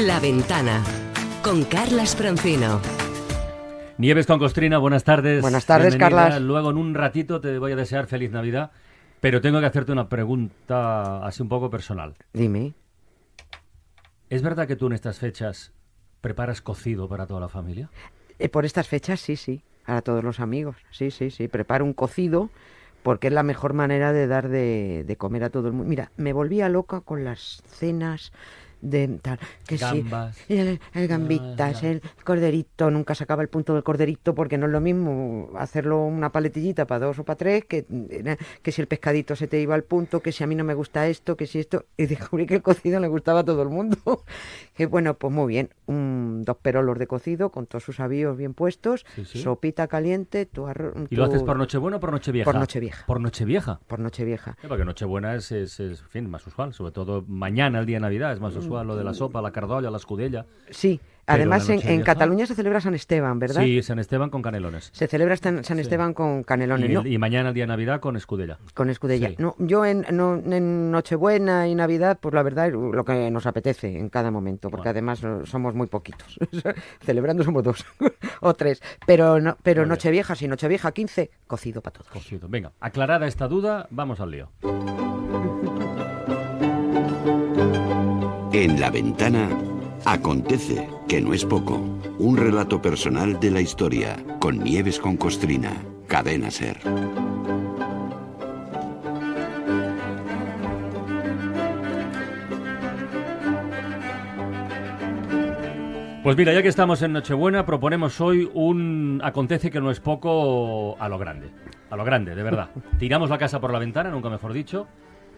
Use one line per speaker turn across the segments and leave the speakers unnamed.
La Ventana, con Carlas Francino.
Nieves con Costrina, buenas tardes.
Buenas tardes,
bienvenida.
Carlas.
Luego en un ratito te voy a desear feliz Navidad, pero tengo que hacerte una pregunta así un poco personal.
Dime.
¿Es verdad que tú en estas fechas preparas cocido para toda la familia?
Por estas fechas, sí. Para todos los amigos. Sí. Preparo un cocido porque es la mejor manera de dar de comer a todo el mundo. Mira, me volvía loca con las cenas de tal, que
Gambas.
sí, el gambitas, el corderito, nunca sacaba el punto del corderito porque no es lo mismo hacerlo una paletillita para 2 o para 3, que si el pescadito se te iba al punto, que si a mí no me gusta esto, que si esto, y descubrí que el cocido le gustaba a todo el mundo. Que bueno, pues muy bien, 2 perolos de cocido con todos sus avíos bien puestos,
Sí.
sopita caliente, tu arroz.
¿Y lo haces por Nochebuena o por Nochevieja?
Por Nochevieja.
¿Por Nochevieja?
Por Nochevieja.
Porque Nochebuena es, en fin, más usual, sobre todo mañana, el día de Navidad, es más usual lo de la sopa, la cardolla, la escudella.
Sí,
Pero
además
la
en
Nochevieja...
Cataluña se celebra San Esteban, ¿verdad?
Sí, San Esteban con canelones.
Se celebra San Esteban con canelones, ¿no?
Y mañana, el día de Navidad, con escudella.
Con escudella.
Sí.
No, yo en Nochebuena y Navidad, pues la verdad, lo que nos apetece en cada momento, porque
Bueno.
además somos muy poquitos. Celebrando somos 2 o 3. Pero
bien.
Nochevieja, sí, Nochevieja 15, cocido para todos.
Cocido. Venga, aclarada esta duda, vamos al lío.
En La Ventana acontece, que no es poco, un relato personal de la historia con Nieves con Costrina, Cadena SER.
Pues mira, ya que estamos en Nochebuena, proponemos hoy un acontece que no es poco a lo grande, de verdad. Tiramos la casa por la ventana, nunca mejor dicho,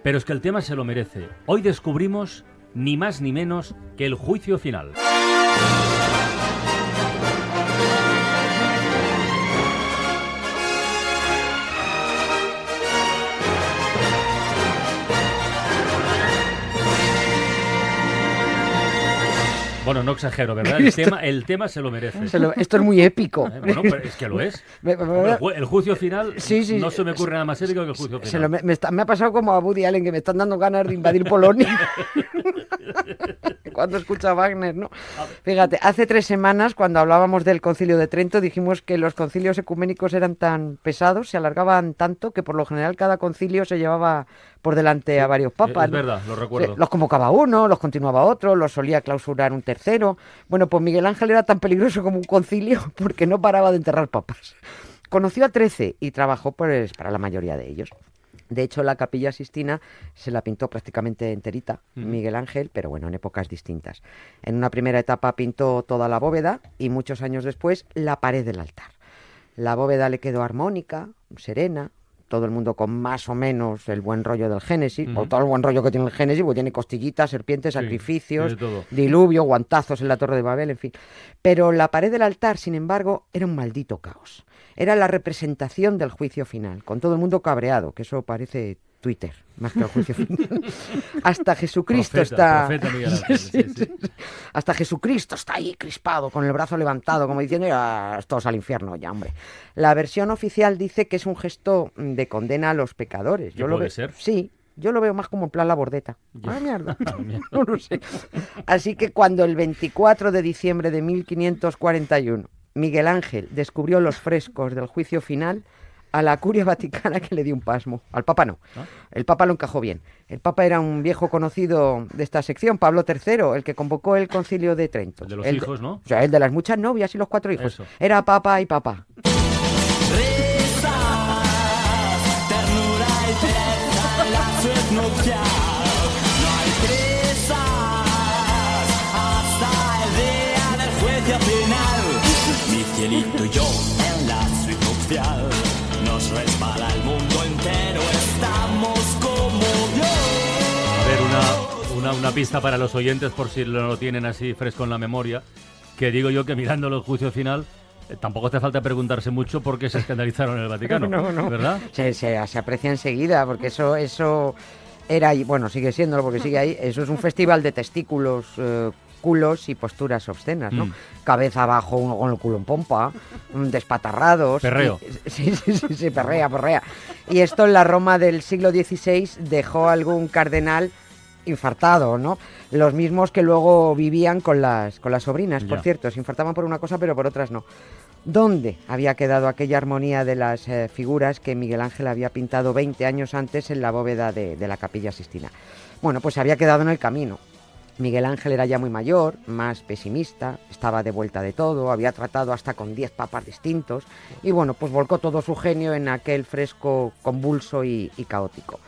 pero es que el tema se lo merece. Hoy descubrimos ni más ni menos que el juicio final. Bueno, no exagero, ¿verdad? El tema se lo merece.
Esto es muy épico.
Bueno, pero es que lo es. Hombre, el juicio final,
Sí.
no se me ocurre nada más épico que el juicio final.
Me ha pasado como a Woody Allen, que me están dando ganas de invadir Polonia. Cuando escucha a Wagner, ¿no? Fíjate, hace 3 semanas, cuando hablábamos del Concilio de Trento, dijimos que los concilios ecuménicos eran tan pesados, se alargaban tanto, que por lo general cada concilio se llevaba por delante a varios papas.
Es verdad, lo recuerdo.
Los convocaba uno, los continuaba otro, los solía clausurar un tercero. Bueno, pues Miguel Ángel era tan peligroso como un concilio porque no paraba de enterrar papas. Conoció a 13 y trabajó pues para la mayoría de ellos. De hecho, la Capilla Sixtina se la pintó prácticamente enterita, Miguel Ángel, pero bueno, en épocas distintas. En una primera etapa pintó toda la bóveda y muchos años después la pared del altar. La bóveda le quedó armónica, serena, todo el mundo con más o menos el buen rollo del Génesis, o todo el buen rollo que tiene el Génesis, porque tiene costillitas, serpientes, sacrificios,
tiene todo.
diluvio, guantazos en la Torre de Babel, en fin. Pero la pared del altar, sin embargo, era un maldito caos. Era la representación del juicio final, con todo el mundo cabreado, que eso parece Twitter, más que el juicio final. Hasta Jesucristo
Profeta Miguel Ángel, sí.
Hasta Jesucristo está ahí crispado, con el brazo levantado, como diciendo, todos al infierno ya, hombre. La versión oficial dice que es un gesto de condena a los pecadores.
¿Qué puede ser?
Sí. Yo lo veo más como en plan la bordeta. Mierda. No lo sé. Así que cuando el 24 de diciembre de 1541 Miguel Ángel descubrió los frescos del juicio final, a la curia vaticana que le dio un pasmo. Al Papa no. El Papa lo encajó bien. El Papa era un viejo conocido de esta sección, Pablo III, el que convocó el Concilio de Trento.
El de los hijos, ¿no?
O sea, el de las muchas novias y los 4 hijos.
Eso.
Era Papa y Papa.
Mi cielito y yo en la suite nupcial, nos resbala el mundo entero, estamos como Dios.
A ver, una pista para los oyentes, por si no lo tienen así fresco en la memoria, que digo yo que mirando el juicio final, tampoco hace falta preguntarse mucho por qué se escandalizaron en el Vaticano,
No.
¿verdad?
Se aprecia enseguida, porque eso era, y bueno, sigue siéndolo porque sigue ahí, eso es un festival de testículos, culos y posturas obscenas, ¿no? Cabeza abajo, uno con el culo en pompa, despatarrados.
Perreo.
Sí, perrea. Y esto en la Roma del siglo XVI dejó algún cardenal infartado, ¿no? Los mismos que luego vivían con las sobrinas, por
Ya.
cierto, se infartaban por una cosa pero por otras no. ¿Dónde había quedado aquella armonía de las figuras que Miguel Ángel había pintado 20 años antes en la bóveda de la Capilla Sixtina? Bueno, pues se había quedado en el camino. Miguel Ángel era ya muy mayor, más pesimista, estaba de vuelta de todo, había tratado hasta con 10 papas distintos y bueno, pues volcó todo su genio en aquel fresco convulso y caótico.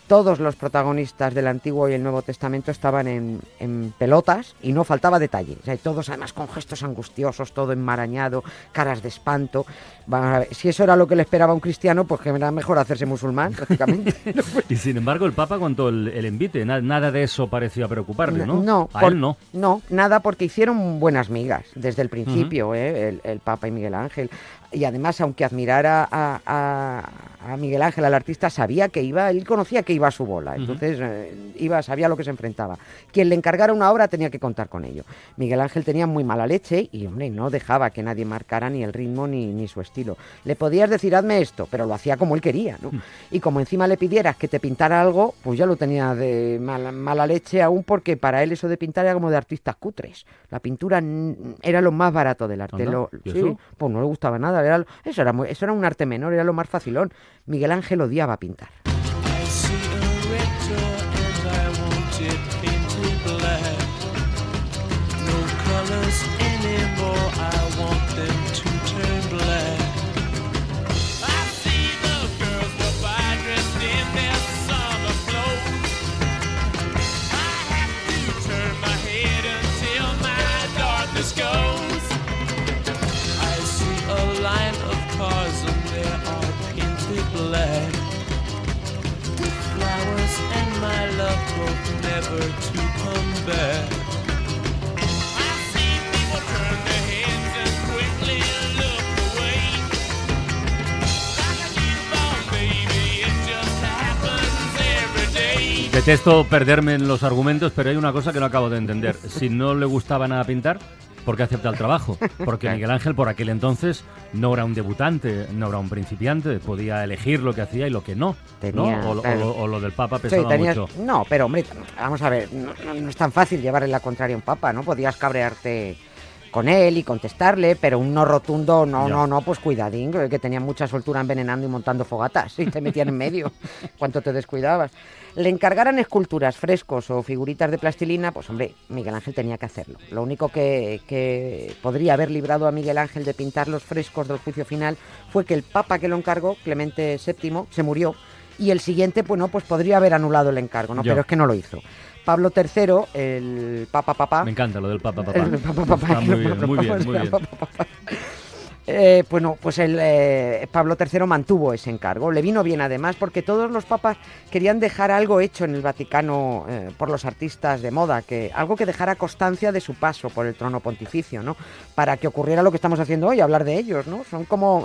Todos los protagonistas del Antiguo y el Nuevo Testamento estaban en pelotas y no faltaba detalle. O sea, todos además con gestos angustiosos, todo enmarañado, caras de espanto. Vamos a ver, si eso era lo que le esperaba a un cristiano, pues que era mejor hacerse musulmán, prácticamente.
Y sin embargo, el Papa contó el envite. Nada de eso pareció preocuparle, ¿no?
No,
A él no.
No, nada, porque hicieron buenas migas desde el principio, el Papa y Miguel Ángel. Y además, aunque admirara a Miguel Ángel, al artista, sabía que iba, él conocía que iba a su bola, entonces sabía lo que se enfrentaba. Quien le encargara una obra tenía que contar con ello. Miguel Ángel tenía muy mala leche y, hombre, no dejaba que nadie marcara ni el ritmo ni su estilo. Le podías decir, hazme esto, pero lo hacía como él quería, ¿no? Y como encima le pidieras que te pintara algo, pues ya lo tenía de mala leche aún, porque para él eso de pintar era como de artistas cutres. La pintura era lo más barato del arte.
Anda, ¿y
Sí,
eso?
pues no le gustaba nada. Eso era un arte menor, era lo más facilón. Miguel Ángel odiaba pintar.
I see a red door and I want it painted black. No colors anymore, I want them to turn black. I see the girls go by dressed in their summer clothes. I have to turn my head until my darkness goes. I see a line of cars and they are painted black. Flowers and my love both never to come back. I see people turn their heads and quickly look away. Like a newborn baby, it just happens every day.
Detesto perderme en los argumentos, pero hay una cosa que no acabo de entender. Si no le gustaba nada pintar, ¿por qué acepta el trabajo? Porque Miguel Ángel por aquel entonces no era un debutante, no era un principiante, podía elegir lo que hacía y lo que no,
Tenía,
¿no?
claro.
O lo del Papa
Sí,
pesaba mucho.
No, pero hombre, vamos a ver, no es tan fácil llevarle la contraria a un papa, ¿no? Podías cabrearte con él y contestarle, pero un no rotundo,
Ya.
no, pues cuidadín, que tenía mucha soltura envenenando y montando fogatas y te metían en medio, cuánto te descuidabas. Le encargaran esculturas, frescos o figuritas de plastilina, pues hombre, Miguel Ángel tenía que hacerlo. Lo único que podría haber librado a Miguel Ángel de pintar los frescos del juicio final fue que el papa que lo encargó, Clemente VII, se murió y el siguiente, pues podría haber anulado el encargo, ¿no?
Ya.
Pero es que no lo hizo. Pablo III, el Papa,
Me encanta lo del Papa.
el Papa,
Está muy bien, muy bien, muy bien.
Pablo III mantuvo ese encargo. Le vino bien además porque todos los papas querían dejar algo hecho en el Vaticano por los artistas de moda, algo que dejara constancia de su paso por el trono pontificio, ¿no? Para que ocurriera lo que estamos haciendo hoy, hablar de ellos, ¿no?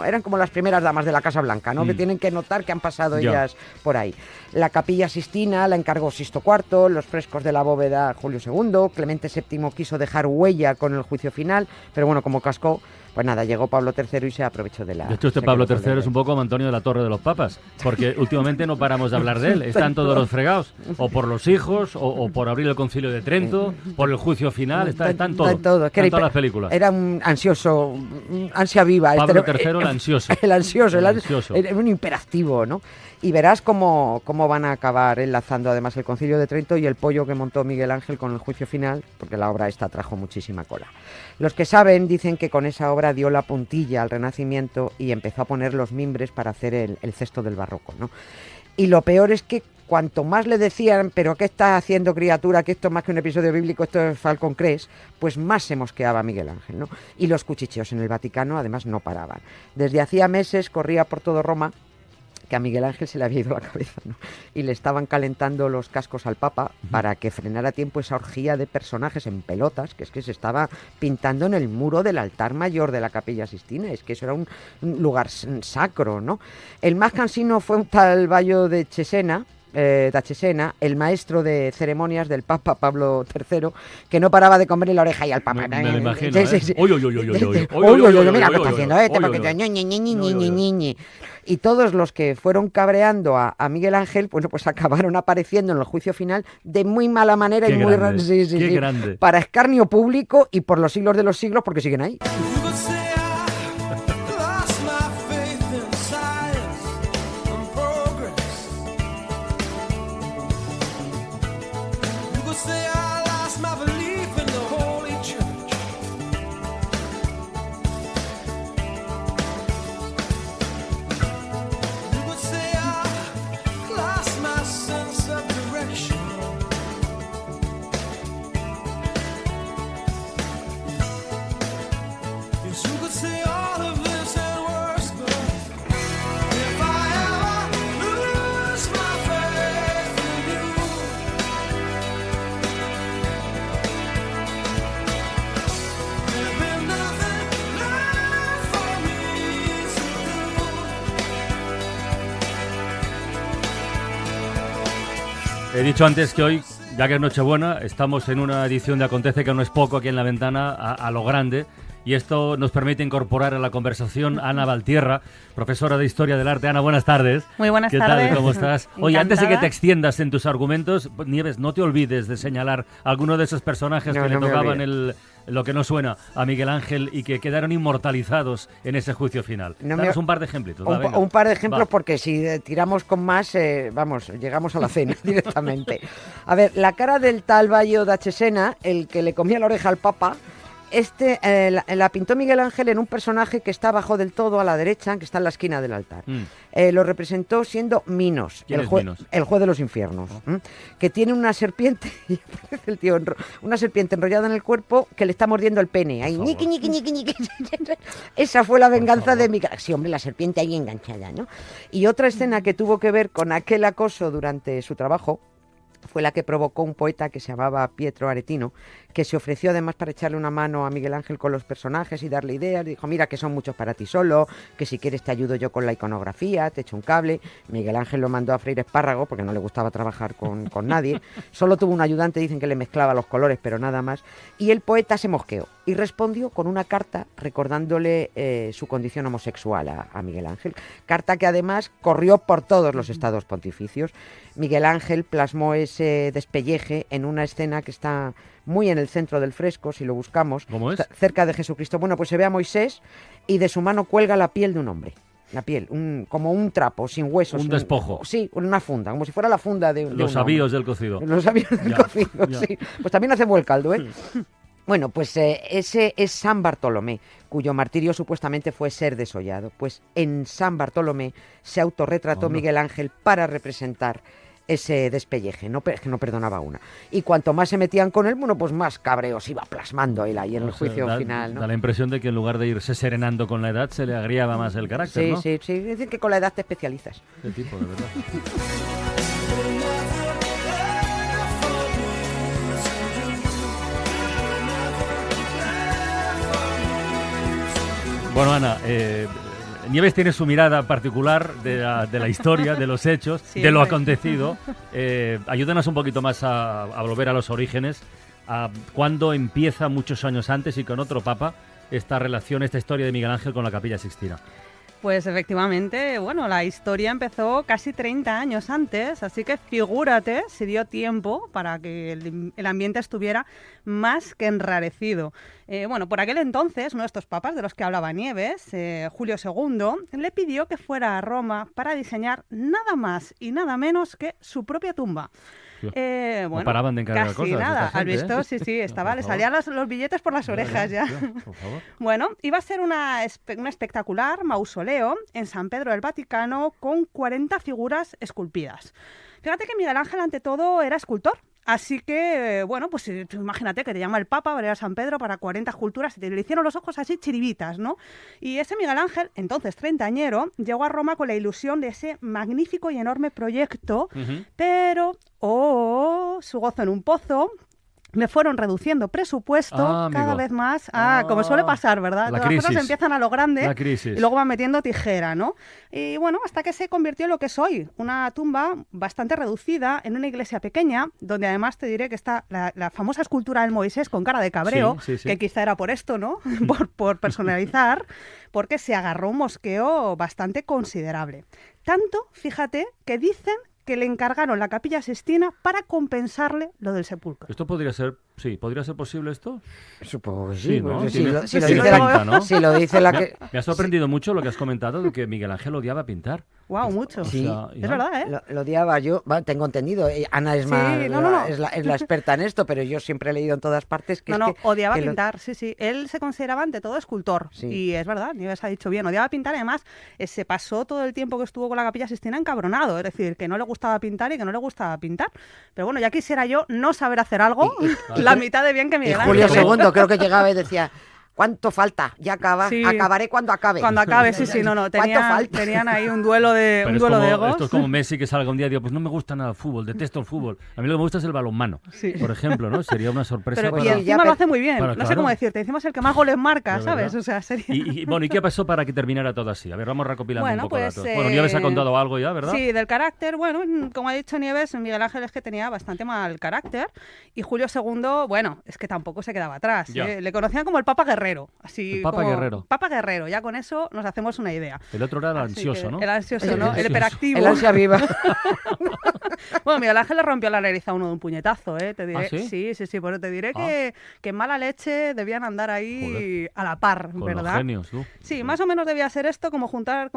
Eran como las primeras damas de la Casa Blanca, ¿no? Que tienen que notar que han pasado
Ya.
ellas por ahí. La Capilla Sixtina la encargó Sixto IV, los frescos de la bóveda Julio II, Clemente VII quiso dejar huella con el juicio final, pero bueno, como cascó, pues nada, llegó Pablo III y se aprovechó de la...
De hecho, este
se
Pablo
quedó con
III
la-
es un poco como Antonio de la Torre de los Papas, porque últimamente no paramos de hablar de él. Están todos los fregados, o por los hijos, o por abrir el Concilio de Trento, por el juicio final, están todos.
todo.
Están todas las películas.
Era un ansioso, ansia viva.
Pablo III, el ansioso.
El ansioso,
El ansioso.
Era un imperactivo, ¿no? Y verás cómo van a acabar enlazando además el Concilio de Trento y el pollo que montó Miguel Ángel con el juicio final, porque la obra esta trajo muchísima cola. Los que saben dicen que con esa obra dio la puntilla al Renacimiento y empezó a poner los mimbres para hacer el cesto del barroco, ¿no? Y lo peor es que cuanto más le decían, pero ¿qué estás haciendo, criatura? Que esto es más que un episodio bíblico, esto es Falcon Crest, pues más se mosqueaba Miguel Ángel, ¿no? Y los cuchicheos en el Vaticano además no paraban. Desde hacía meses corría por todo Roma que a Miguel Ángel se le había ido la cabeza, ¿no? Y le estaban calentando los cascos al Papa para que frenara a tiempo esa orgía de personajes en pelotas, que es que se estaba pintando en el muro del altar mayor de la Capilla Sixtina, es que eso era un lugar sacro, ¿no? El más cansino fue un tal Bayo de Cesena, da Cesena, el maestro de ceremonias del Papa Pablo III, que no paraba de comerle la oreja y al Papa.
Me lo imagino,
Sí, sí, sí.
Uy,
Mira, ¿qué está haciendo este? Porque ñi. Y todos los que fueron cabreando a Miguel Ángel, bueno, pues acabaron apareciendo en el juicio final de muy mala manera
Qué
y muy
grande, qué grande.
para escarnio público y por los siglos de los siglos, porque siguen ahí.
You could say I lost my faith in science and progress. You could say I lost my belief in the Holy Church. You could say I lost my sense of direction. Yes, you could say all of this and worse, but if I ever lose my faith in you, there'll be nothing left for me to do.
He dicho antes que hoy, ya que es Nochebuena, estamos en una edición de Acontece que no es poco aquí en La Ventana, a lo grande. Y esto nos permite incorporar a la conversación a Ana Valtierra, profesora de Historia del Arte. Ana, buenas tardes.
Muy buenas
¿Qué
tardes.
tal? ¿Cómo estás? Oye, antes de que te
Encantada.
extiendas en tus argumentos, Nieves, no te olvides de señalar alguno de esos personajes
No,
que le
no me
tocaban
olvides.
lo que no suena a Miguel Ángel y que quedaron inmortalizados en ese juicio final.
No me-
Danos un par de ejemplitos. va, venga.
Un par de ejemplos,
Va.
porque si tiramos con más, vamos, llegamos a la cena directamente. A ver, la cara del tal Bayo da Cesena, el que le comía la oreja al Papa, la pintó Miguel Ángel en un personaje que está abajo del todo a la derecha, que está en la esquina del altar. Lo representó siendo Minos,
¿Quién es Minos?
el juez de los infiernos, que tiene una serpiente, y aparece el tío, una serpiente enrollada en el cuerpo que le está mordiendo el pene. Ahí,
Por
ñiqui, ñiqui, ñiqui, ñiqui. Esa fue la venganza
favor.
de Miguel. Sí, hombre, la serpiente ahí enganchada, ¿no? Y otra escena que tuvo que ver con aquel acoso durante su trabajo fue la que provocó un poeta que se llamaba Pietro Aretino, que se ofreció además para echarle una mano a Miguel Ángel con los personajes y darle ideas. Dijo, mira, que son muchos para ti solo, que si quieres te ayudo yo con la iconografía, te echo un cable. Miguel Ángel lo mandó a freír espárrago porque no le gustaba trabajar con nadie. Solo tuvo un ayudante, dicen que le mezclaba los colores, pero nada más. Y el poeta se mosqueó y respondió con una carta recordándole su condición homosexual a Miguel Ángel. Carta que además corrió por todos los estados pontificios. Miguel Ángel plasmó ese despelleje en una escena que está muy en el centro del fresco, si lo buscamos.
¿Cómo es?
Está cerca de Jesucristo. Bueno, pues se ve a Moisés y de su mano cuelga la piel de un hombre. La piel, como un trapo, sin huesos.
Un despojo.
Sí, una funda, como si fuera la funda de un
Los
hombre.
avíos del cocido.
Los avíos del
Ya,
cocido,
ya.
sí. Pues también hace buen caldo, ¿eh? Bueno, pues ese es San Bartolomé, cuyo martirio supuestamente fue ser desollado. Pues en San Bartolomé se autorretrató
Anda.
Miguel Ángel para representar ese despelleje, que no perdonaba una. Y cuanto más se metían con él, bueno, pues más cabreos iba plasmando él ahí en el
O sea,
juicio final, ¿no?
Da la impresión de que en lugar de irse serenando con la edad, se le agriaba más el carácter,
Sí,
¿no?
sí, sí. Es decir, que con la edad te especializas.
Qué tipo, de verdad. Bueno, Ana, Nieves tiene su mirada particular de la historia, de los hechos,
Sí,
de lo
pues.
acontecido. Ayúdanos un poquito más a volver a los orígenes, a cuándo empieza, muchos años antes y con otro papa, esta relación, esta historia de Miguel Ángel con la Capilla Sixtina.
Pues efectivamente, bueno, la historia empezó casi 30 años antes, así que figúrate si dio tiempo para que el ambiente estuviera más que enrarecido. Bueno, por aquel entonces, uno de estos papas de los que hablaba Nieves, Julio II, le pidió que fuera a Roma para diseñar nada más y nada menos que su propia tumba.
No paraban de encargar
casi
cosas
nada.
esta
¿Has
gente,
visto?
¿eh?
Sí, sí, estaba,
Por
le
favor.
salían los billetes por las orejas ya.
Por favor.
Bueno, iba a ser un espectacular mausoleo en San Pedro del Vaticano con 40 figuras esculpidas. Fíjate que Miguel Ángel, ante todo, era escultor. Así que, bueno, pues tú imagínate que te llama el Papa a ver a San Pedro para 40 esculturas y te le hicieron los ojos así chiribitas, ¿no? Y ese Miguel Ángel, entonces treintañero, llegó a Roma con la ilusión de ese magnífico y enorme proyecto, pero, su gozo en un pozo, le fueron reduciendo presupuesto cada
amigo.
vez más. Como suele pasar, ¿verdad?
La
Todas las cosas
crisis.
empiezan a lo grande
La crisis.
y luego van metiendo tijera, ¿no? Y bueno, hasta que se convirtió en lo que es hoy, una tumba bastante reducida en una iglesia pequeña, donde además te diré que está la famosa escultura del Moisés con cara de cabreo,
Sí, sí, sí.
que quizá era por esto, ¿no? por personalizar, porque se agarró un mosqueo bastante considerable. Tanto, fíjate, que dicen que le encargaron la Capilla Sixtina para compensarle lo del sepulcro.
¿Esto podría ser posible esto?
Supongo que sí.
Sí, ¿no?
porque
Tiene-
lo
tiene
dice la,
pinta, ¿no?
si lo dice la que...
Me ha sorprendido mucho lo que has comentado de que Miguel Ángel odiaba pintar.
Wow, mucho.
Sí.
Es verdad, ¿eh?
Lo odiaba yo, tengo entendido. Ana es
Sí,
más,
no.
Es la experta en esto, pero yo siempre he leído en todas partes que
No,
es que,
odiaba
que lo-
pintar, sí. Él se consideraba ante todo escultor.
Sí.
Y es verdad, Nieves ha dicho bien, odiaba pintar. Además, se pasó todo el tiempo que estuvo con la Capilla Sixtina encabronado. Es decir, que no le gustaba pintar y que no le gustaba pintar. Pero bueno, ya quisiera yo no saber hacer algo la mitad de bien que
Y
Miguel
Julio
Ángel.
II creo que llegaba y decía, ¿cuánto falta? Ya acaba,
Sí.
acabaré cuando acabe.
Cuando acabe, sí, no.
¿Cuánto falta?
Tenían ahí un duelo de,
Pero
un
es
duelo
como,
de egos.
esto es como Messi que salga un día y digo, pues no me gusta nada el fútbol, detesto el fútbol. A mí lo que me gusta es el balonmano,
Sí.
por ejemplo, ¿no? Sería una sorpresa
Pero,
para...
y
ya,
encima
pero-
lo hace muy bien.
para-
No sé
claro.
cómo decirte. Encima es el que más goles marca,
De
¿sabes?
verdad.
O sea, sería...
Bueno, ¿y qué pasó para que terminara todo así? A ver, vamos recopilando
Bueno,
un poco
pues,
datos. Bueno, Nieves ha contado algo ya, ¿verdad?
Sí, del carácter. Bueno, como ha dicho Nieves, Miguel Ángel es que tenía bastante mal carácter. Y Julio II, bueno, es que tampoco se quedaba atrás.
Ya.
Le conocían como el Papa Guerrero. Así
El Papa
como-
Guerrero.
Papa Guerrero, ya con eso nos hacemos una idea.
El otro era el
Así
ansioso,
que-
¿no?
El ansioso,
El
¿no? El
ansioso.
hiperactivo.
El ansia viva.
Bueno, Miguel Ángel le rompió la nariz a uno de un puñetazo, ¿eh? Te diré.
¿Ah, sí?
Sí, pero te diré
Ah.
que en mala leche debían andar ahí
Joder.
a la par,
Con
¿verdad?
los genios, tú.
Sí, más o menos debía ser esto como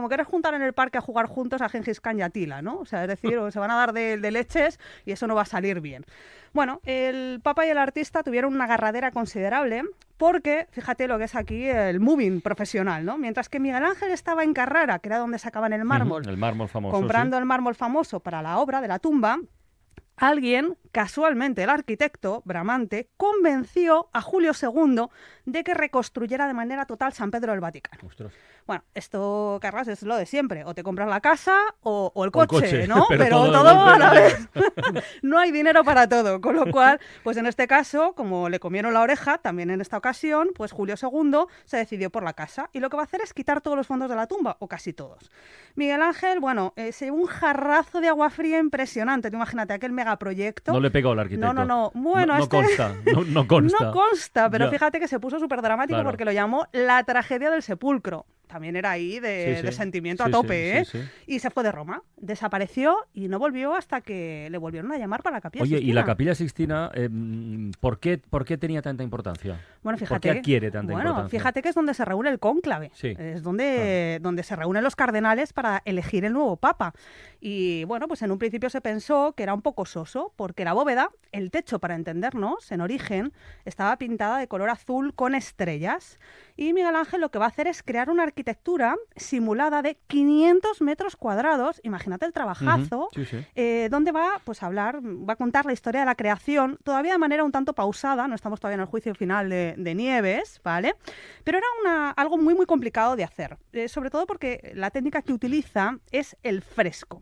querer juntar en el parque a jugar juntos a Gengis Khan y a Tila, ¿no? O sea, es decir, se van a dar de leches y eso no va a salir bien. Bueno, el Papa y el artista tuvieron una agarradera considerable porque, fíjate lo que es aquí el moving profesional, ¿no? Mientras que Miguel Ángel estaba en Carrara, que era donde sacaban el mármol,
El mármol famoso,
comprando
sí.
el mármol famoso para la obra de la tumba, alguien, casualmente el arquitecto Bramante, convenció a Julio II de que reconstruyera de manera total San Pedro del Vaticano.
Ostras.
Bueno, esto, Carlas, es lo de siempre. O te compras la casa o el
O el
coche,
coche,
¿no?
pero todo de
todo a la
golpe.
vez. No hay dinero para todo. Con lo cual, pues en este caso, como le comieron la oreja, también en esta ocasión, pues Julio II se decidió por la casa. Y lo que va a hacer es quitar todos los fondos de la tumba, o casi todos. Miguel Ángel, bueno, se llevó un jarrazo de agua fría impresionante. Tú imagínate aquel megaproyecto.
No le pegó al arquitecto.
No. Bueno,
no
este-
consta, no consta.
No consta, pero
Ya.
fíjate que se puso súper dramático
Claro.
porque lo llamó la tragedia del sepulcro. También era ahí de,
Sí, sí.
de sentimiento
Sí,
a tope,
sí,
¿eh?
sí, sí.
Y se fue de Roma. Desapareció y no volvió hasta que le volvieron a llamar para la Capilla
Oye, ¿y
Sixtina.
la Capilla Sixtina, por qué tenía tanta importancia?
Bueno,
¿Por
fíjate.
qué adquiere tanta
bueno,
importancia?
fíjate que es donde se reúne el cónclave.
Sí.
Es donde se reúnen los cardenales para elegir el nuevo papa. Y bueno, pues en un principio se pensó que era un poco soso, porque la bóveda, el techo, para entendernos, en origen, estaba pintada de color azul con estrellas. Y Miguel Ángel lo que va a hacer es crear una arquitectura simulada de 500 metros cuadrados. Imagínate el trabajazo.
Ujú, sí, sí.
Donde va pues, a contar la historia de la creación, todavía de manera un tanto pausada, no estamos todavía en el juicio final de Nieves, ¿vale? Pero era algo muy, muy complicado de hacer, sobre todo porque la técnica que utiliza es el fresco.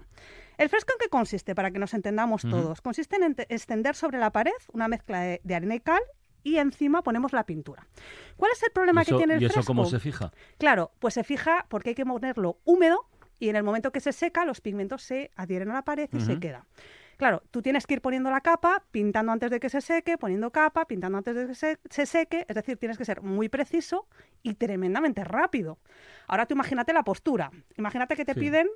¿El fresco en qué consiste? Para que nos entendamos todos. Consiste en extender sobre la pared una mezcla de arena y cal y encima ponemos la pintura. ¿Cuál es el problema que tiene el
¿Y
fresco?
eso cómo se fija?
Claro, pues se fija porque hay que ponerlo húmedo y en el momento que se seca los pigmentos se adhieren a la pared y se queda. Claro, tú tienes que ir poniendo la capa, pintando antes de que se seque, poniendo capa, pintando antes de que se seque, es decir, tienes que ser muy preciso y tremendamente rápido. Ahora tú imagínate la postura. Imagínate que te
Sí.
piden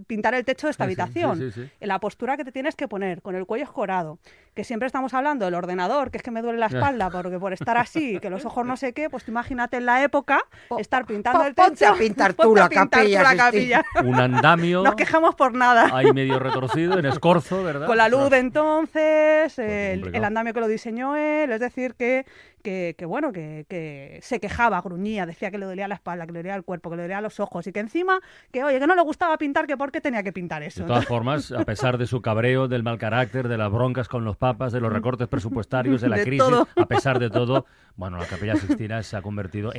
pintar el techo de esta
Sí, sí,
habitación.
sí, sí, sí.
La postura que te tienes que poner, con el cuello escorado, que siempre estamos hablando del ordenador, que es que me duele la espalda porque por estar así, que los ojos no sé qué, pues tú imagínate en la época estar pintando el techo.
Ponte a pintar tú
ponte
la
a pintar tú
capilla,
la
Sistina.
capilla.
Un andamio
Nos quejamos por nada.
ahí medio retorcido, en escorzo, ¿verdad?
Con la luz de entonces,
complicado.
el andamio que lo diseñó él, es decir, que se quejaba, gruñía, decía que le dolía la espalda, que le dolía el cuerpo, que le dolía los ojos y que encima, que oye, que no le gustaba pintar, que por qué tenía que pintar eso.
De todas formas, a pesar de su cabreo, del mal carácter, de las broncas con los papas, de los recortes presupuestarios, de la
De
crisis,
todo.
a pesar de todo, bueno, la Capilla Sixtina se ha convertido,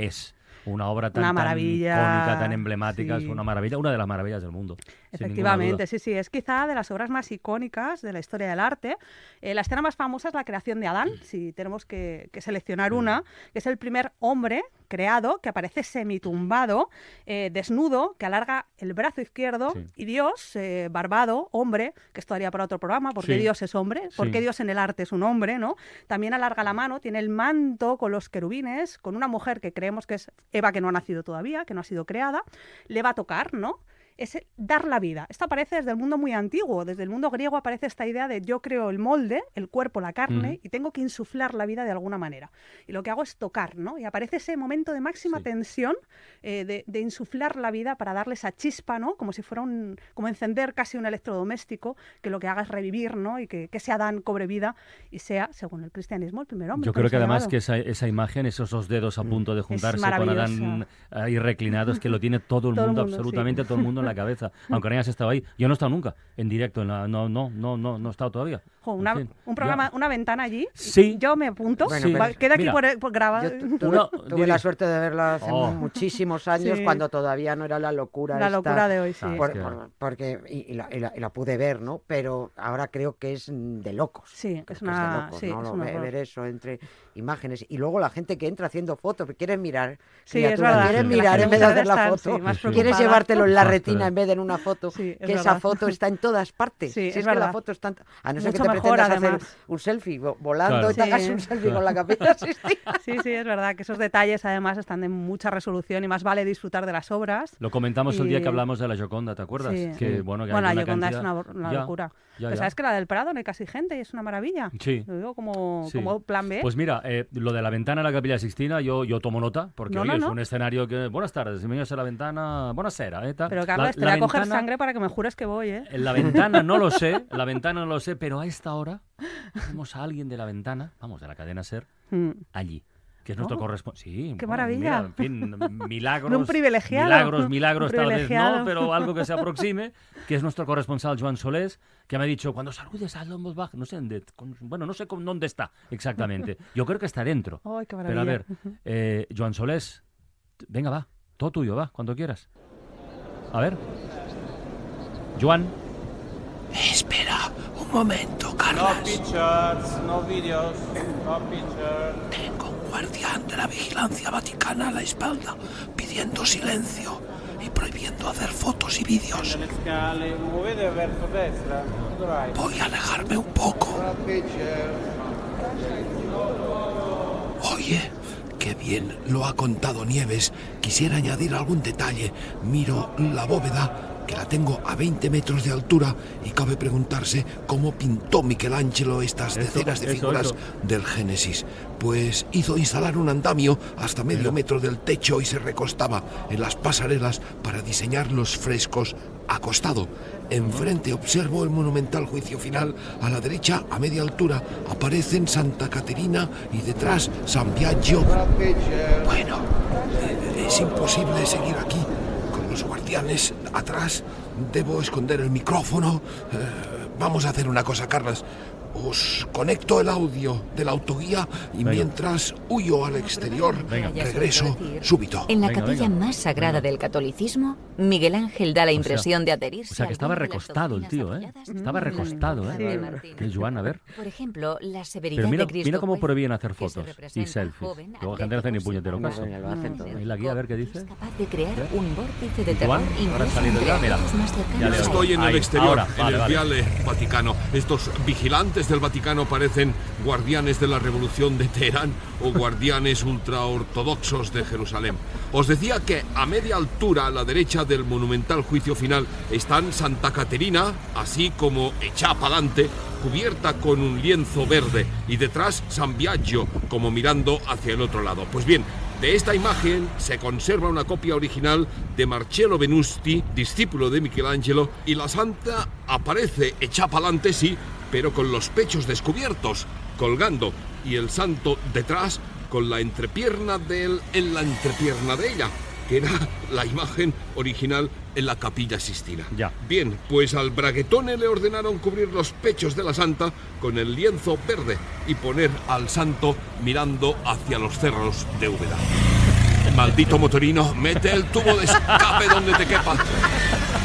una obra tan,
Una
tan
maravilla,
icónica, tan emblemática,
sí.
es una maravilla, una de las maravillas del mundo. sin ninguna
Efectivamente,
duda.
sí, es quizá de las obras más icónicas de la historia del arte. La escena más famosa es la creación de Adán, si tenemos que seleccionar una, que es el primer hombre creado que aparece semitumbado, desnudo, que alarga el brazo izquierdo,
Sí.
y Dios, barbado, hombre, que esto daría para otro programa, porque
Sí.
Dios es hombre, porque
Sí.
Dios en el arte es un hombre, ¿no? También alarga la mano, tiene el manto con los querubines, con una mujer que creemos que es Eva, que no ha nacido todavía, que no ha sido creada, le va a tocar, ¿no? Es dar la vida. Esto aparece desde el mundo muy antiguo. Desde el mundo griego aparece esta idea de yo creo el molde, el cuerpo, la carne, y tengo que insuflar la vida de alguna manera. Y lo que hago es tocar, ¿no? Y aparece ese momento de máxima
Sí.
tensión, de insuflar la vida para darle esa chispa, ¿no? Como si fuera como encender casi un electrodoméstico, que lo que haga es revivir, ¿no? Y que ese Adán cobre vida y sea, según el cristianismo, el primer hombre.
Yo
como
creo
se
que
ha
además
llamado.
que esa imagen, esos dos dedos a punto de juntarse con Adán
maravillosa.
ahí reclinados, que lo tiene todo el
Todo el
mundo,
mundo,
absolutamente todo el mundo en la cabeza. Aunque no hayas estado ahí. Yo no he estado nunca en directo, no he estado todavía.
Jo,
En fin,
un programa, una ventana allí.
Sí.
Yo me apunto.
Bueno,
Sí.
pero-
Queda aquí
Mira,
por grabado.
Yo
Una-
tuve
dime.
la suerte de verla hace
Oh.
muchísimos años,
Sí.
cuando todavía no era la locura
La
esta.
locura de hoy, sí.
Ah,
Por-
es que-
porque y la pude ver, ¿no? Pero ahora creo que es de locos.
Sí,
Creo
es
que
una-
de locos,
sí,
¿no?
es
Lo
un
ve-
horror.
ver eso entre imágenes. Y luego la gente que entra haciendo fotos, que quieren mirar.
Sí, es
criatura,
verdad.
quieren
Sí.
mirar
La
en vez de
gente
hacer la
está,
foto.
sí, más
Sí.
Quieres
preocupada.
llevártelo en la
Exacto.
retina en vez de en una foto.
Sí, es
que esa
verdad.
foto está en todas partes.
Sí,
Si
es
es que la
verdad.
foto está a no ser que
Mucho
te
mejor,
pretendas hacer
además.
un selfie volando
Claro.
y te hagas
Sí.
un selfie con la capilla Sixtina.
Sí, sí, es verdad que esos detalles además están de mucha resolución y más vale disfrutar de las obras.
Lo comentamos el día
Y-
que hablamos de la Gioconda, ¿te acuerdas?
Sí.
Que, bueno, que hay
La
una
Gioconda es
cantidad-
una
Ya,
locura.
ya,
Pero
ya.
sabes que la del Prado no hay casi gente y es una maravilla.
Sí.
Lo digo como,
Sí.
como plan B.
Pues mira, lo de la ventana de la Capilla Sixtina, yo tomo nota, porque
No,
oye,
no,
es
no.
un escenario que... Buenas tardes, bienvenidos a la ventana... Buonasera, tal.
Pero Carlos, te voy a coger sangre para que me jures que voy, ¿eh?
En la ventana no lo sé, pero a esta hora tenemos a alguien de la ventana, vamos, de la cadena SER,
Mm.
allí, que es nuestro
Oh,
corresponsal. Sí,
qué
bueno,
maravilla.
mira, en fin, milagros.
Un privilegiado.
Milagros
Un
tal vez
privilegiado.
no, pero algo que se aproxime, que es nuestro corresponsal Joan Solés, que me ha dicho, cuando saludes, hazlo en voz baja. No sé, no sé dónde está exactamente. Yo creo que está dentro.
Ay, qué
Pero a
maravilla.
ver, Joan Solés, venga, va, todo tuyo, va, cuando quieras. A ver. Joan.
Espera un momento,
No
Carlas.
pictures, no videos, no pictures.
Tengo un guardián de la vigilancia vaticana a la espalda pidiendo silencio y prohibiendo hacer fotos y vídeos.
Nelle scale, muovete verso destra. To the right.
Voy a alejarme un poco. Oye, qué bien lo ha contado Nieves. Quisiera añadir algún detalle. Miro la bóveda, que la tengo a 20 metros de altura, y cabe preguntarse cómo pintó Michelangelo estas decenas de figuras del Génesis. Pues hizo instalar un andamio hasta medio metro del techo y se recostaba en las pasarelas para diseñar los frescos acostado. Enfrente observo el monumental juicio final. A la derecha, a media altura, aparecen Santa Caterina y detrás San Biagio. Bueno, es imposible seguir aquí con los guardianes atrás. Debo esconder el micrófono. Vamos a hacer una cosa, Carlas. Os conecto el audio de la autoguía y
Venga.
mientras huyo al exterior,
Venga.
regreso súbito.
En la
Venga,
capilla
venga.
más sagrada del catolicismo, Miguel Ángel da la impresión de adherirse
O sea, que
a
estaba
alguna de las
recostado el tío,
doctrinas
¿eh?
apoyadas
Estaba
en la
recostado,
Inmaculada
¿eh?
de Martín.
Que Joan, a ver.
Por ejemplo, la severidad
Pero mira,
de Cristo
mira cómo
juez,
prohíben hacer
que se
fotos y
representa
selfies.
joven,
Luego la gente no hace ni
atlético,
puñetero
sin
caso.
Bueno, lo hacen todo.
Y la guía, a ver qué dice.
es capaz de crear un vórtice de terror
Joan, ahora ha
incluso
salido
entre
ya, mira.
aquellos más
Ya
cercanos
le
a él.
Estoy en el
Ahí,
exterior,
ahora,
en
vale,
el
vale.
Viale Vaticano. Estos vigilantes del Vaticano parecen guardianes de la Revolución de Teherán o guardianes ultraortodoxos de Jerusalén. Os decía que a media altura, a la derecha del monumental juicio final, están Santa Caterina, así como echada pa'lante, cubierta con un lienzo verde, y detrás San Biagio, como mirando hacia el otro lado. Pues bien, de esta imagen se conserva una copia original de Marcello Venusti, discípulo de Michelangelo, y la santa aparece echada pa'lante, sí, pero con los pechos descubiertos, colgando, y el santo detrás con la entrepierna de él en la entrepierna de ella, que era la imagen original en la Capilla Sixtina.
Ya.
Bien, pues al braguetone le ordenaron cubrir los pechos de la santa con el lienzo verde y poner al santo mirando hacia los cerros de Úbeda. Maldito motorino, mete el tubo de escape donde te quepa.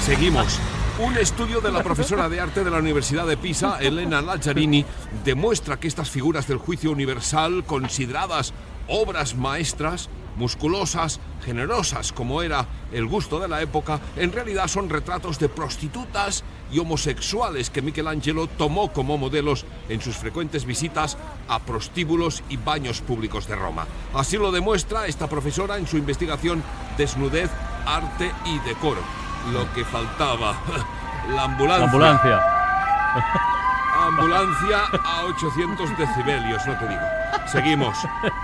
Seguimos. Un estudio de la profesora de arte de la Universidad de Pisa, Elena Lazzarini, demuestra que estas figuras del juicio universal, consideradas obras maestras, musculosas, generosas, como era el gusto de la época, en realidad son retratos de prostitutas y homosexuales que Michelangelo tomó como modelos en sus frecuentes visitas a prostíbulos y baños públicos de Roma. Así lo demuestra esta profesora en su investigación Desnudez, Arte y Decoro. Lo que faltaba, la ambulancia. Ambulancia a 800 decibelios, no te digo. Seguimos.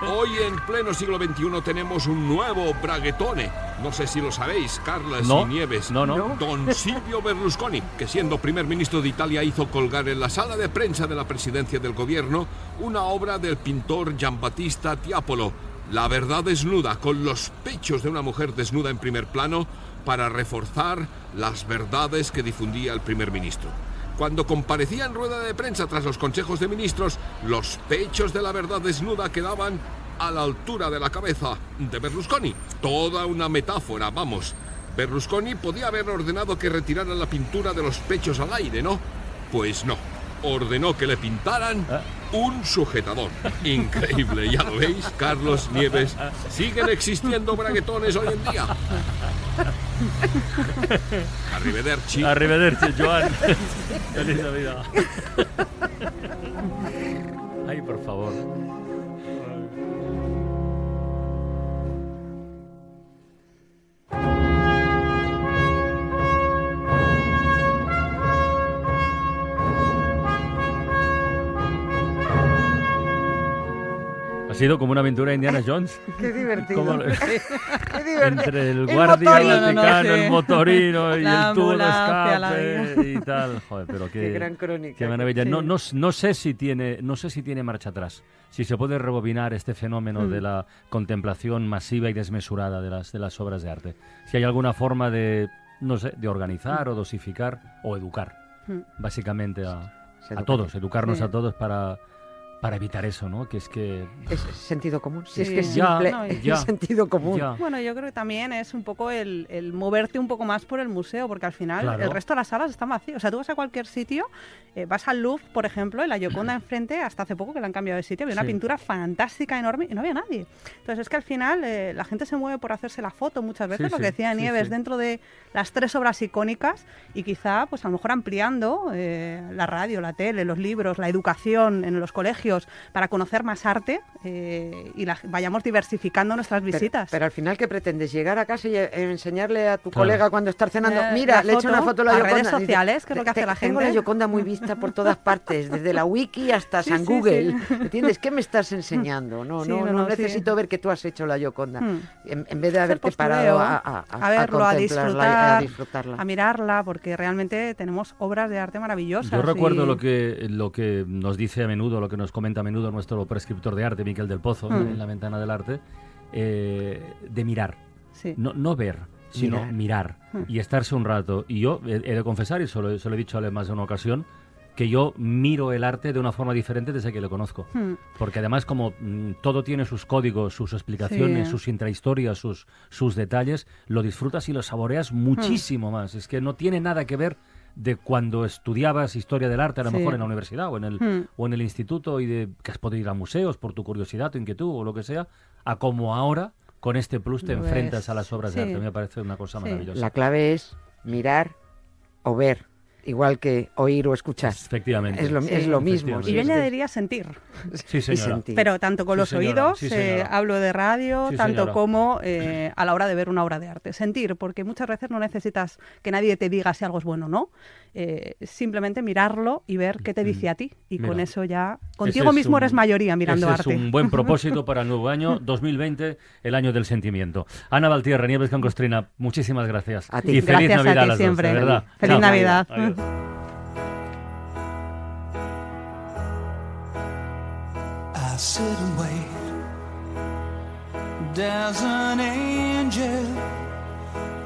Hoy en pleno siglo XXI tenemos un nuevo braguetone. No sé si lo sabéis, Carlas y Nieves.
No.
Don Silvio Berlusconi, que siendo primer ministro de Italia hizo colgar en la sala de prensa de la presidencia del gobierno una obra del pintor Giambattista Tiepolo, La verdad desnuda, con los pechos de una mujer desnuda en primer plano para reforzar las verdades que difundía el primer ministro. Cuando comparecía en rueda de prensa tras los consejos de ministros, los pechos de la verdad desnuda quedaban a la altura de la cabeza de Berlusconi. Toda una metáfora, vamos. Berlusconi podía haber ordenado que retiraran la pintura de los pechos al aire, ¿no? Pues no. Ordenó que le pintaran un sujetador. Increíble, ya lo veis, Carlos, Nieves. ¿Siguen existiendo braguetones hoy en día? Arrivederci.
Arrivederci, Joan. Feliz Navidad. Ay, por favor. Ha sido como una aventura de Indiana Jones.
Qué divertido.
Qué divertido. Entre el guardia, el Vaticano, el motorino y el tubo de escape y tal. Joder, pero
qué gran crónica.
Qué maravilla.
Sí.
No sé si tiene marcha atrás. Si se puede rebobinar este fenómeno de la contemplación masiva y desmesurada de las obras de arte. Si hay alguna forma de, no sé, de organizar o dosificar o educar, básicamente a todos, educarnos a todos para evitar eso, ¿no? Que es que...
Es sentido común. Si
Sí.
es que es simple, es sentido común.
Ya.
Bueno, yo creo que también es un poco el moverte un poco más por el museo, porque al final
Claro.
el resto de las salas están vacías. O sea, tú vas a cualquier sitio, vas al Louvre, por ejemplo, y la Gioconda enfrente, hasta hace poco que la han cambiado de sitio, había una
Sí.
pintura fantástica, enorme, y no había nadie. Entonces es que al final la gente se mueve por hacerse la foto muchas veces,
Sí,
lo que
sí,
decía
sí,
Nieves,
sí.
dentro de las 3 obras icónicas, y quizá, pues a lo mejor ampliando la radio, la tele, los libros, la educación en los colegios, para conocer más arte y vayamos diversificando nuestras visitas.
Pero al final, ¿qué pretendes? ¿Llegar a casa y enseñarle a tu
Claro.
colegga cuando estar cenando?
La
Mira, le he hecho
foto
una foto a la
a
Gioconda.
redes
Dice,
sociales, que es lo que hace la
Tengo
gente.
la Gioconda muy vista por todas partes, desde la wiki hasta
Sí,
San
sí,
Google.
sí.
¿Entiendes? ¿Qué me estás enseñando? No,
Sí,
no,
no,
no
sí.
necesito ver que tú has hecho la Gioconda.
En
vez de haberte parado a
verlo, a
contemplarla y
disfrutar,
a disfrutarla.
a mirarla, porque realmente tenemos obras de arte maravillosas.
Yo recuerdo
y-
lo que nos dice a menudo, lo que nos comenta a menudo nuestro prescriptor de arte, Miquel del Pozo, en la ventana del arte, de mirar.
Sí.
No ver, sino mirar. Y estarse un rato. Y yo he de confesar, y se lo he dicho a él más de una ocasión, que yo miro el arte de una forma diferente desde que lo conozco. Porque además, como todo tiene sus códigos, sus explicaciones,
Sí.
sus intrahistorias, sus detalles, lo disfrutas y lo saboreas muchísimo más. Es que no tiene nada que ver de cuando estudiabas historia del arte, a lo
Sí.
mejor en la universidad o en el instituto, y de que has podido ir a museos por tu curiosidad, tu inquietud o lo que sea, a como ahora con este plus te
Lo
enfrentas
ves.
a las obras
Sí.
de arte. Me parece una cosa
Sí.
maravillosa.
La clave es mirar o ver, igual que oír o escuchar.
Efectivamente.
Es lo mismo.
Y
sí,
yo
es que-
añadiría sentir.
Sí,
y
señora.
sentir.
Pero tanto con
Sí,
los
señora,
oídos,
sí, señora.
hablo de radio,
Sí,
tanto
señora.
como a la hora de ver una obra de arte. Sentir, porque muchas veces no necesitas que nadie te diga si algo es bueno o no. Simplemente mirarlo y ver qué te dice a ti. Y
Mira.
con eso ya,
Ese
contigo
es
mismo
un-
eres mayoría mirando
ese
arte.
es un buen propósito para el nuevo año 2020, el año del sentimiento. Ana Valtierra, Nieves Concostrina, muchísimas gracias.
A ti.
Y feliz
Gracias a
Navidad
ti
las
siempre.
dos, de verdad.
Feliz
Chao.
Navidad.
Adiós.
I sit and wait. There's an angel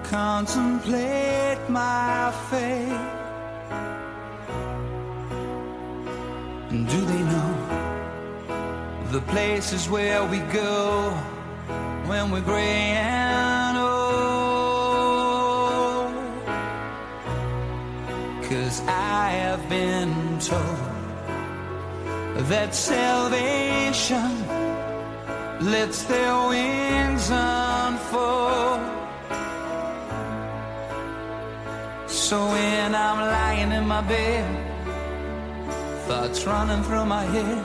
contemplate my fate. Do they know the places where we go when we're gray and old. 'Cause I have been told that salvation lets their wings unfold. So when I'm lying in my bed, thoughts running through my head,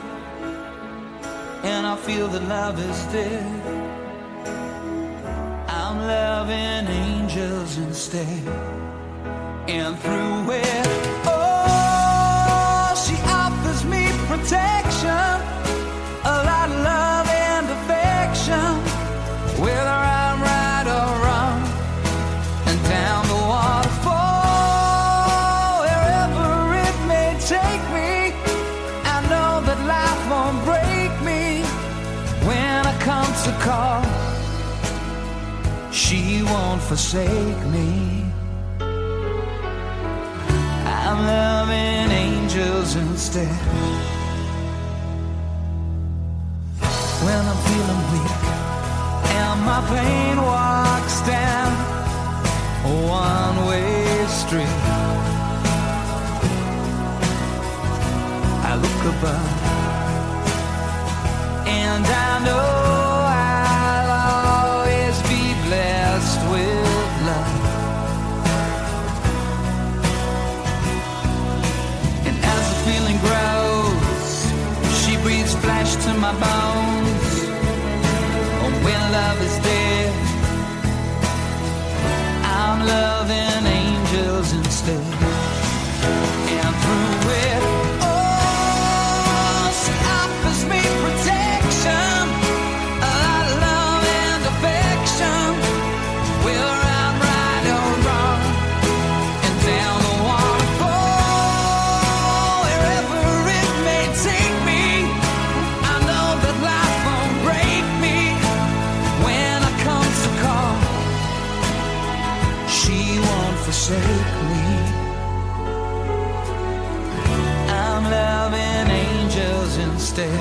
and I feel that love is dead, I'm loving angels instead. And through it, oh, she offers me protection, a lot of love and affection, whether I'm right or wrong, and down the waterfall, wherever it may take me, I know that life won't break me when I come to call. She won't forsake me. I'm loving angels instead. When I'm feeling weak and my pain walks down a one-way street, I look above and I know I'll always be blessed with love. And as the feeling grows, she breathes flesh to my bones. Oh, when love is dead, I'm loving angels instead. And through it, oh, she offers me protection, a lot of love and affection, whether I'm right or wrong, and down the waterfall, wherever it may take me, I know that life won't break me when I come to call. She won't forsake me. I'm loving angels instead.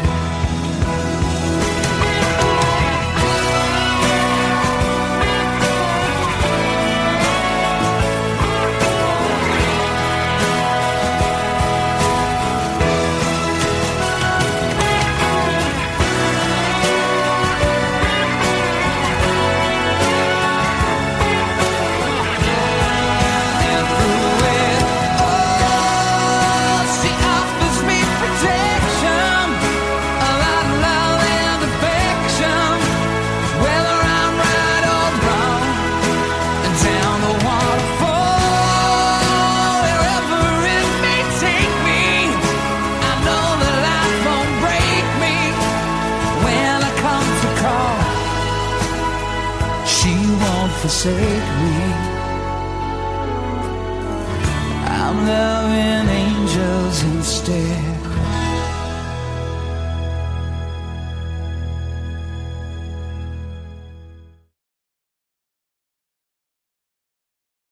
Forsake me. I'm loving angels instead.